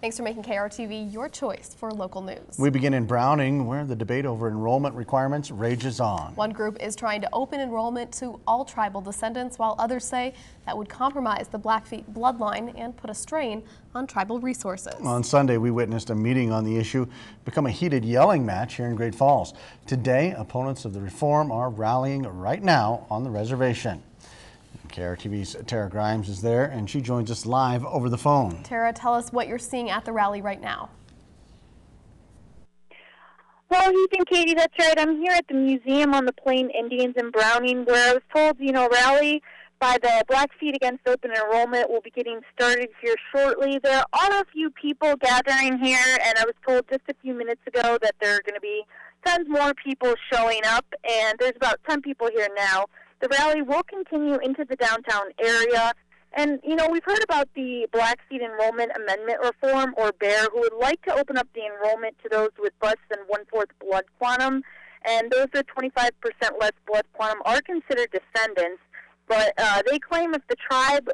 Thanks for making KRTV your choice for local news. We begin in Browning, where the debate over enrollment requirements rages on. One group is trying to open enrollment to all tribal descendants, while others say that would compromise the Blackfeet bloodline and put a strain on tribal resources. On Sunday, we witnessed a meeting on the issue become a heated yelling match here in Great Falls. Today, opponents of the reform are rallying right now on the reservation. KRTV's Tara Grimes is there, and she joins us live over the phone. Tara, tell us what you're seeing at the rally right now. Well, Heath and Katie, that's right. I'm here at the Museum on the Plain Indians in Browning, where I was told, rally by the Blackfeet against open enrollment will be getting started here shortly. There are a few people gathering here, and I was told just a few minutes ago that there are going to be tons more people showing up, and there's about 10 people here now. The rally will continue into the downtown area. And, we've heard about the Blackfeet Enrollment Amendment Reform, or BEAR, who would like to open up the enrollment to those with less than 1/4 blood quantum. And those with 25% less blood quantum are considered descendants. But they claim if the tribe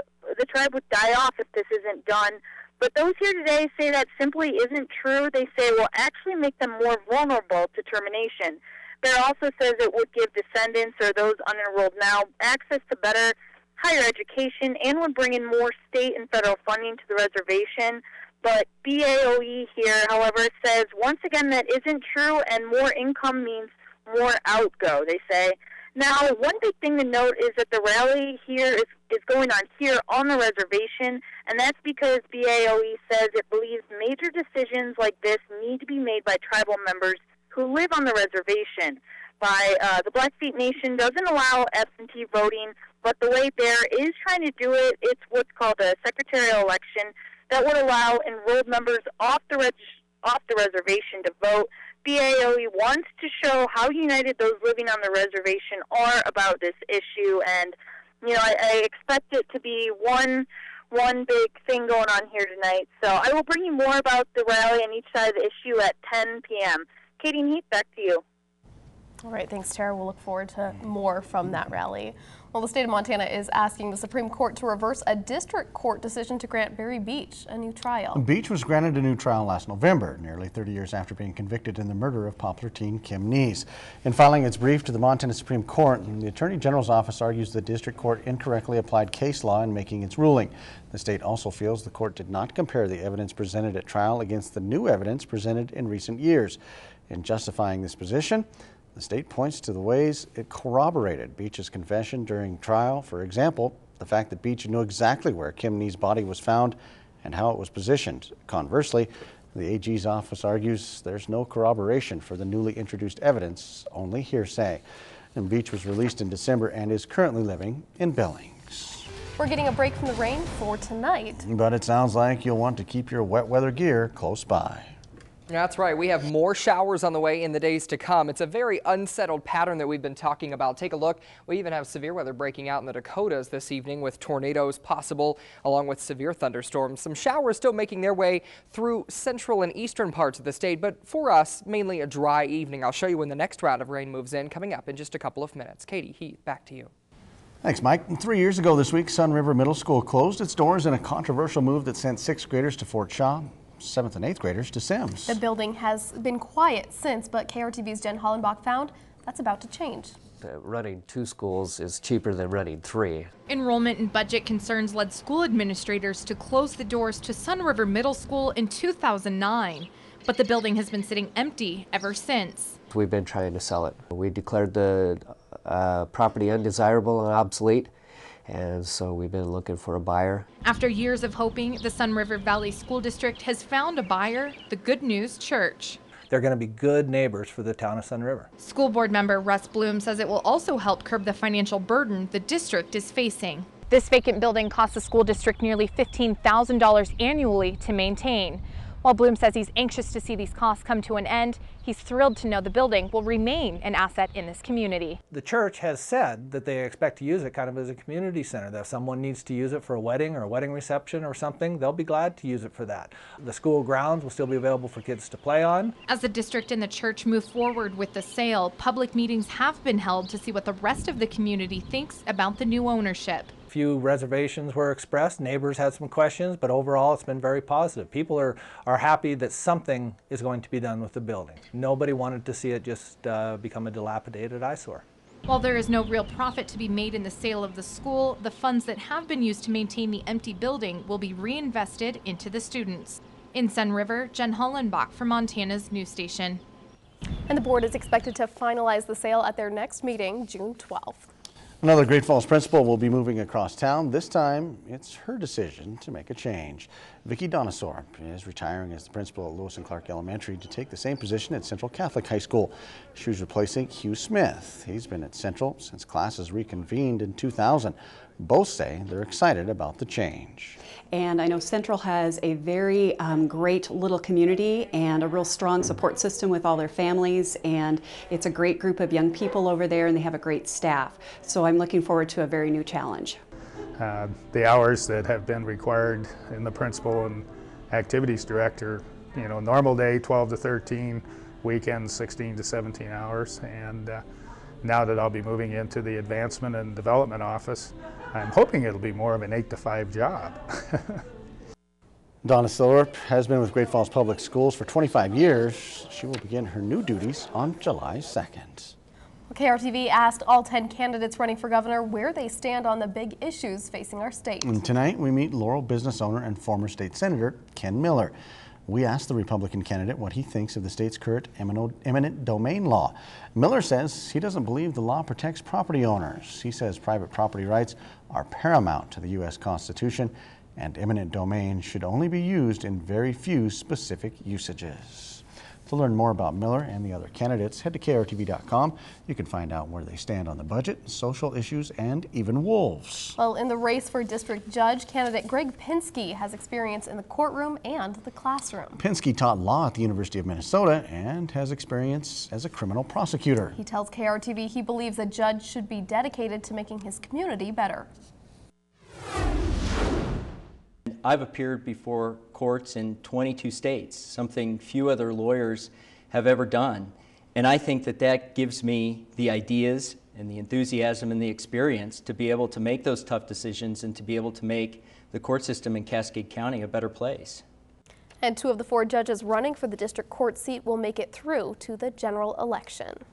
would die off if this isn't done. But those here today say that simply isn't true. They say it will actually make them more vulnerable to termination. BEAR also says it would give descendants or those unenrolled now access to better higher education and would bring in more state and federal funding to the reservation. But BAOE here, however, says once again that isn't true, and more income means more outgo, they say. Now, one big thing to note is that the rally here is going on here on the reservation, and that's because BAOE says it believes major decisions like this need to be made by tribal members who live on the reservation. The Blackfeet Nation doesn't allow absentee voting, but the way BEAR is trying to do it, it's what's called a secretarial election that would allow enrolled members off the reservation to vote. BAOE wants to show how united those living on the reservation are about this issue, and I expect it to be one big thing going on here tonight. So I will bring you more about the rally on each side of the issue at 10 p.m. Katie and Heath, back to you. All right, thanks, Tara. We'll look forward to more from that rally. Well, the state of Montana is asking the Supreme Court to reverse a district court decision to grant Barry Beach a new trial. Beach was granted a new trial last November, nearly 30 years after being convicted in the murder of popular teen Kim Neese. In filing its brief to the Montana Supreme Court, the Attorney General's office argues the district court incorrectly applied case law in making its ruling. The state also feels the court did not compare the evidence presented at trial against the new evidence presented in recent years. In justifying this position, the state points to the ways it corroborated Beach's confession during trial. For example, the fact that Beach knew exactly where Kim Nee's body was found and how it was positioned. Conversely, the AG's office argues there's no corroboration for the newly introduced evidence, only hearsay. And Beach was released in December and is currently living in Billings. We're getting a break from the rain for tonight. But it sounds like you'll want to keep your wet weather gear close by. That's right. We have more showers on the way in the days to come. It's a very unsettled pattern that we've been talking about. Take a look. We even have severe weather breaking out in the Dakotas this evening with tornadoes possible along with severe thunderstorms. Some showers still making their way through central and eastern parts of the state, but for us, mainly a dry evening. I'll show you when the next round of rain moves in, coming up in just a couple of minutes. Katie, Heath, back to you. Thanks, Mike. 3 years ago this week, Sun River Middle School closed its doors in a controversial move that sent 6th graders to Fort Shaw, 7th and 8th graders to Sims. The building has been quiet since, but KRTV's Jen Hollenbach found that's about to change. Running 2 schools is cheaper than running 3. Enrollment and budget concerns led school administrators to close the doors to Sun River Middle School in 2009, but the building has been sitting empty ever since. We've been trying to sell it. We declared the property undesirable and obsolete, and so we've been looking for a buyer. After years of hoping, the Sun River Valley School District has found a buyer, the Good News Church. They're going to be good neighbors for the town of Sun River. School board member Russ Bloom says it will also help curb the financial burden the district is facing. This vacant building costs the school district nearly $15,000 annually to maintain. While Bloom says he's anxious to see these costs come to an end, he's thrilled to know the building will remain an asset in this community. The church has said that they expect to use it kind of as a community center, that if someone needs to use it for a wedding or a wedding reception or something, they'll be glad to use it for that. The school grounds will still be available for kids to play on. As the district and the church move forward with the sale, public meetings have been held to see what the rest of the community thinks about the new ownership. A few reservations were expressed, neighbors had some questions, but overall it's been very positive. People are happy that something is going to be done with the building. Nobody wanted to see it just become a dilapidated eyesore. While there is no real profit to be made in the sale of the school, the funds that have been used to maintain the empty building will be reinvested into the students. In Sun River, Jen Hollenbach for Montana's news station. And the board is expected to finalize the sale at their next meeting, June 12th. Another Great Falls principal will be moving across town. This time, it's her decision to make a change. Vicki Donasorp is retiring as the principal at Lewis and Clark Elementary to take the same position at Central Catholic High School. She was replacing Hugh Smith. He's been at Central since classes reconvened in 2000. Both say they're excited about the change. And I know Central has a very great little community and a real strong support system with all their families, and it's a great group of young people over there, and they have a great staff. So I'm looking forward to a very new challenge. The hours that have been required in the principal and activities director, normal day 12 to 13, weekends 16 to 17 hours, and now that I'll be moving into the advancement and development office, I'm hoping it'll be more of an 8 to 5 job. Donna Thorpe has been with Great Falls Public Schools for 25 years. She will begin her new duties on July 2nd. KRTV asked all 10 candidates running for governor where they stand on the big issues facing our state. And tonight we meet Laurel business owner and former state senator Ken Miller. We asked the Republican candidate what he thinks of the state's current eminent domain law. Miller says he doesn't believe the law protects property owners. He says private property rights are paramount to the U.S. Constitution, and eminent domain should only be used in very few specific usages. To learn more about Miller and the other candidates, head to KRTV.com. You can find out where they stand on the budget, social issues, and even wolves. Well, in the race for district judge, candidate Greg Pinsky has experience in the courtroom and the classroom. Pinsky taught law at the University of Minnesota and has experience as a criminal prosecutor. He tells KRTV he believes a judge should be dedicated to making his community better. I've appeared before courts in 22 states, something few other lawyers have ever done. And I think that that gives me the ideas and the enthusiasm and the experience to be able to make those tough decisions and to be able to make the court system in Cascade County a better place. And 2 of the 4 judges running for the district court seat will make it through to the general election.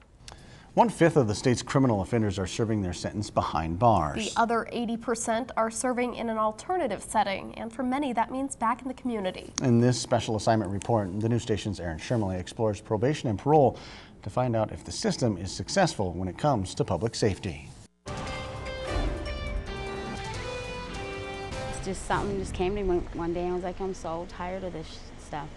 1/5 of the state's criminal offenders are serving their sentence behind bars. The other 80% are serving in an alternative setting, and for many that means back in the community. In this special assignment report, the news station's Aaron Shermley explores probation and parole to find out if the system is successful when it comes to public safety. It's just something just came to me one day and I was like, I'm so tired of this stuff,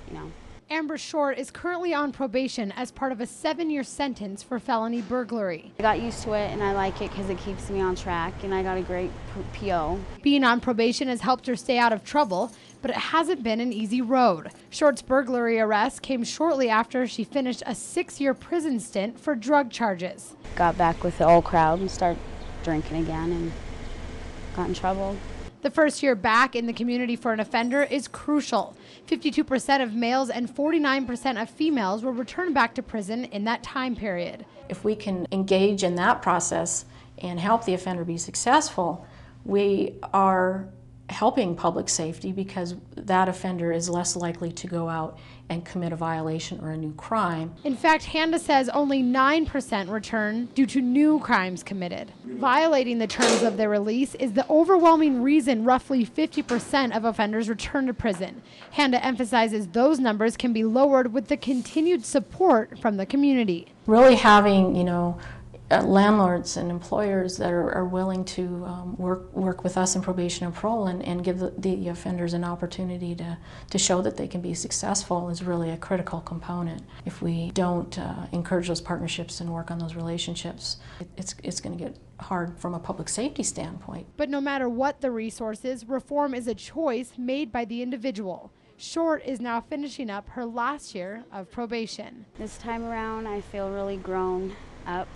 Amber Short is currently on probation as part of a 7-year sentence for felony burglary. I got used to it and I like it because it keeps me on track and I got a great PO. Being on probation has helped her stay out of trouble, but it hasn't been an easy road. Short's burglary arrest came shortly after she finished a 6-year prison stint for drug charges. Got back with the old crowd and started drinking again and got in trouble. The first year back in the community for an offender is crucial. 52% of males and 49% of females will return back to prison in that time period. If we can engage in that process and help the offender be successful, we are helping public safety because that offender is less likely to go out and commit a violation or a new crime. In fact, Handa says only 9% return due to new crimes committed. Violating the terms of their release is the overwhelming reason roughly 50% of offenders return to prison. Handa emphasizes those numbers can be lowered with the continued support from the community. Really having, landlords and employers that are willing to work with us in probation and parole and give the offenders an opportunity to show that they can be successful is really a critical component. If we don't encourage those partnerships and work on those relationships, it's going to get hard from a public safety standpoint. But no matter what the resources, reform is a choice made by the individual. Short is now finishing up her last year of probation. This time around I feel really grown up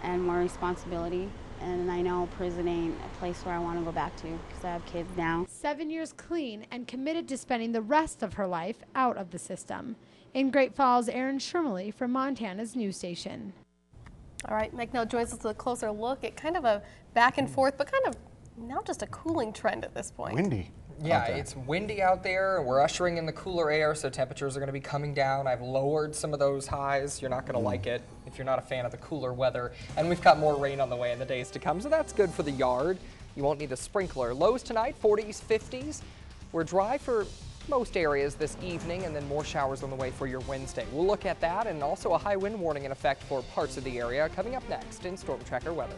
and more responsibility, and I know prison ain't a place where I want to go back to because I have kids now. 7 years clean and committed to spending the rest of her life out of the system. In Great Falls, Aaron Shermley from Montana's news station. All right, Mike now joins us with a closer look at kind of a back and forth, but kind of Now just a cooling trend at this point. Windy. Yeah, it's windy out there. We're ushering in the cooler air, so temperatures are going to be coming down. I've lowered some of those highs. You're not going to like it if you're not a fan of the cooler weather. And we've got more rain on the way in the days to come, so that's good for the yard. You won't need a sprinkler. Lows tonight, 40s, 50s. We're dry for most areas this evening, and then more showers on the way for your Wednesday. We'll look at that, and also a high wind warning in effect for parts of the area coming up next in Storm Tracker Weather.